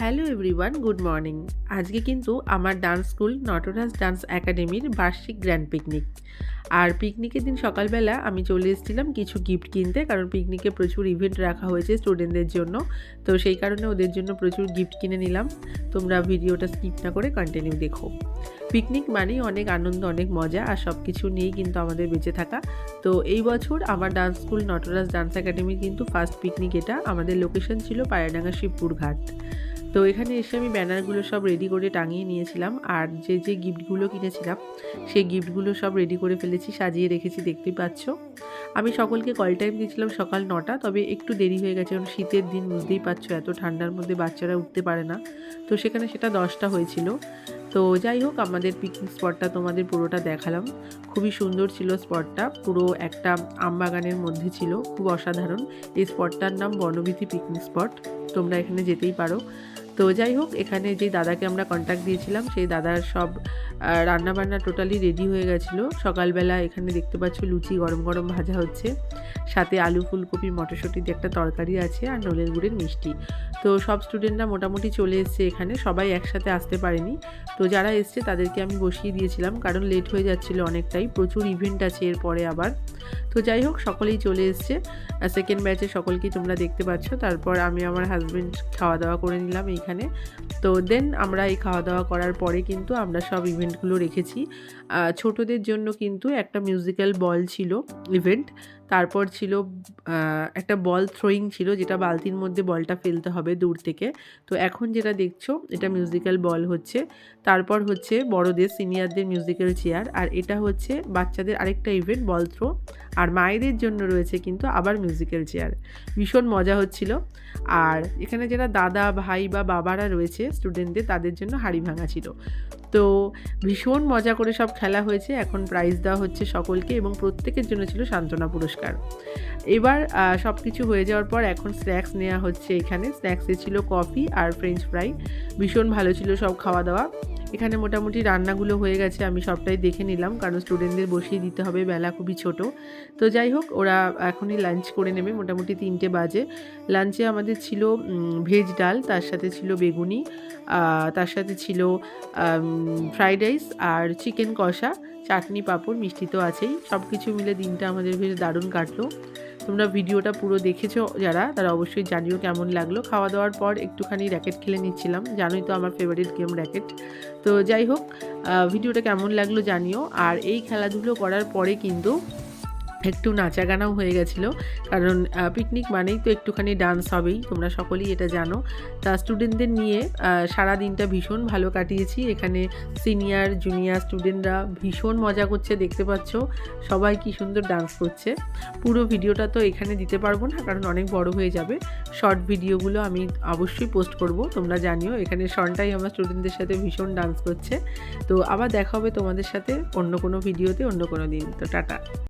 Hello everyone, good morning. আজকে কিন্তু আমার ডান্স স্কুল নটরাজ ডান্স একাডেমির বার্ষিক গ্র্যান্ড পিকনিক। আর পিকনিকের দিন সকালবেলা আমি চলে এসেছিলাম কিছু গিফট কিনতে, কারণ পিকনিকে প্রচুর ইভেন্ট রাখা হয়েছে স্টুডেন্টদের জন্য। তো সেই কারণে ওদের জন্য প্রচুর গিফট কিনে নিলাম। তোমরা ভিডিওটা স্কিপ না করে কন্টিনিউ দেখো। পিকনিক মানেই অনেক আনন্দ, অনেক মজা, আর সব কিছু নিয়েই কিন্তু আমাদের বেঁচে থাকা। তো এই বছর আমার ডান্স স্কুল নটরাজ ডান্স একাডেমির কিন্তু ফার্স্ট পিকনিক এটা। আমাদের লোকেশন ছিল পায়রাডাঙ্গা শিবপুর ঘাট। তো এখানে এসে আমি ব্যানারগুলো সব রেডি করে টাঙিয়ে নিয়েছিলাম, আর যে গিফটগুলো কিনেছিলাম সেই গিফটগুলো সব রেডি করে ফেলেছি, সাজিয়ে রেখেছি, দেখতেই পাচ্ছ। আমি সকলকে কল টাইম দিয়েছিলাম সকাল 9টা, তবে একটু দেরি হয়ে গেছে, কারণ শীতের দিন বুঝতেই পারছো এত ঠান্ডার মধ্যে বাচ্চারা উঠতে পারে না। তো সেখানে সেটা 10টা হয়েছিল। তো যাই হোক, আমাদের পিকনিক স্পটটা তোমাদের পুরোটা দেখালাম। খুবই সুন্দর ছিল স্পটটা, পুরো একটা আমবাগানের মধ্যে ছিল, খুব অসাধারণ। এই স্পটটার নাম বনবিথি পিকনিক স্পট, তোমরা এখানে যেতেই পারো। তো যাই হোক, এখানে যে দাদাকে আমরা কন্ট্যাক্ট দিয়েছিলাম সেই দাদার সব রান্নাবান্না টোটালি রেডি হয়ে গেছিলো। সকালবেলা এখানে দেখতে পাচ্ছ লুচি গরম গরম ভাজা হচ্ছে, সাথে আলু ফুলকপি মটরশুঁটি দিয়ে একটা তরকারি আছে, আর নলের গুড়ের মিষ্টি। তো সব স্টুডেন্টরা মোটামুটি চলে এসছে এখানে, সবাই একসাথে আসতে পারেনি। তো যারা এসছে তাদেরকে আমি বসিয়ে দিয়েছিলাম, কারণ লেট হয়ে যাচ্ছিলো অনেকটাই, প্রচুর ইভেন্ট আছে এরপরে আবার। তো যাই হোক, সকলেই চলে এসছে। সেকেন্ড ব্যাচে সকলকেই তোমরা দেখতে পাচ্ছ। তারপর আমি আমার হাজব্যান্ড খাওয়া দাওয়া করে নিলাম এইখানে। তো দেন আমরা এই খাওয়া দাওয়া করার পরে কিন্তু আমরা সব ইভেন্টগুলো রেখেছি। ছোটদের জন্য কিন্তু একটা মিউজিক্যাল বল ছিল ইভেন্ট, তারপর ছিল একটা বল থ্রোয়িং ছিল, যেটা বালতির মধ্যে বলটা ফেলতে হবে দূর থেকে। তো এখন যেটা দেখছো এটা মিউজিক্যাল বল হচ্ছে। তারপর হচ্ছে বড়দের সিনিয়রদের মিউজিক্যাল চেয়ার, আর এটা হচ্ছে বাচ্চাদের আরেকটা ইভেন্ট বল থ্রো। আর মায়েদের জন্য রয়েছে কিন্তু আবার মিউজিক্যাল চেয়ার। ভীষণ মজা হচ্ছিল। আর এখানে যারা দাদা ভাই বা বাবারা রয়েছে স্টুডেন্টদের, তাদের জন্য হাঁড়ি ভাঙা ছিল। তো ভীষণ মজা করে সব খেলা হয়েছে। এখন প্রাইজ দেওয়া হচ্ছে সকলকে, এবং প্রত্যেকের জন্য ছিল সান্ত্বনা পুরস্কার। এবার সব কিছু হয়ে যাওয়ার পর এখন স্ন্যাক্স নেওয়া হচ্ছে এখানে। স্ন্যাক্সে ছিল কফি আর ফ্রেঞ্চ ফ্রাই। ভীষণ ভালো ছিল সব খাওয়া দাওয়া। এখানে মোটামুটি রান্নাগুলো হয়ে গেছে, আমি সবটাই দেখে নিলাম, কারণ স্টুডেন্টদের বসিয়ে দিতে হবে, বেলা খুবই ছোট। তো যাই হোক, ওরা এখনই লাঞ্চ করে নেবে, মোটামুটি 3টে বাজে। লাঞ্চে আমাদের ছিল ভেজ ডাল, তার সাথে ছিল বেগুনি, তার সাথে ছিল ফ্রাইড রাইস আর চিকেন কষা, চাটনি, পাঁপড়, মিষ্টি তো আছেই। সব কিছু মিলে দিনটা আমাদের বেশ দারুণ কাটলো। তোমরা ভিডিওটা পুরো দেখেছো যারা, তারা অবশ্যই জানিও কেমন লাগলো। খাওয়া দাওয়ার পর একটুখানি র্যাকেট খেলে নিচ্ছিলাম, জানোই তো আমার ফেভারিট গেম র্যাকেট। তো যাই হোক, ভিডিওটা কেমন লাগলো জানিও। আর এই খেলাধুলো করার পরে কিন্তু একটু নাচা গানাও হয়ে গেছিলো, কারণ পিকনিক মানেই তো একটুখানি ডান্স হবেই, তোমরা সকলেই এটা জানো। তা স্টুডেন্টদের নিয়ে সারা দিনটা ভীষণ ভালো কাটিয়েছি। এখানে সিনিয়র জুনিয়র স্টুডেন্টরা ভীষণ মজা করছে, দেখতে পাচ্ছ সবাই কি সুন্দর ডান্স করছে। পুরো ভিডিওটা তো এখানে দিতে পারবো না, কারণ অনেক বড় হয়ে যাবে। শর্ট ভিডিওগুলো আমি অবশ্যই পোস্ট করব, তোমরা জানিও। এখানে শনটাই আমার স্টুডেন্টদের সাথে ভীষণ ডান্স করছে। তো আবার দেখা হবে তোমাদের সাথে অন্য কোনো ভিডিওতে, অন্য কোনো দিন। তো টাটা।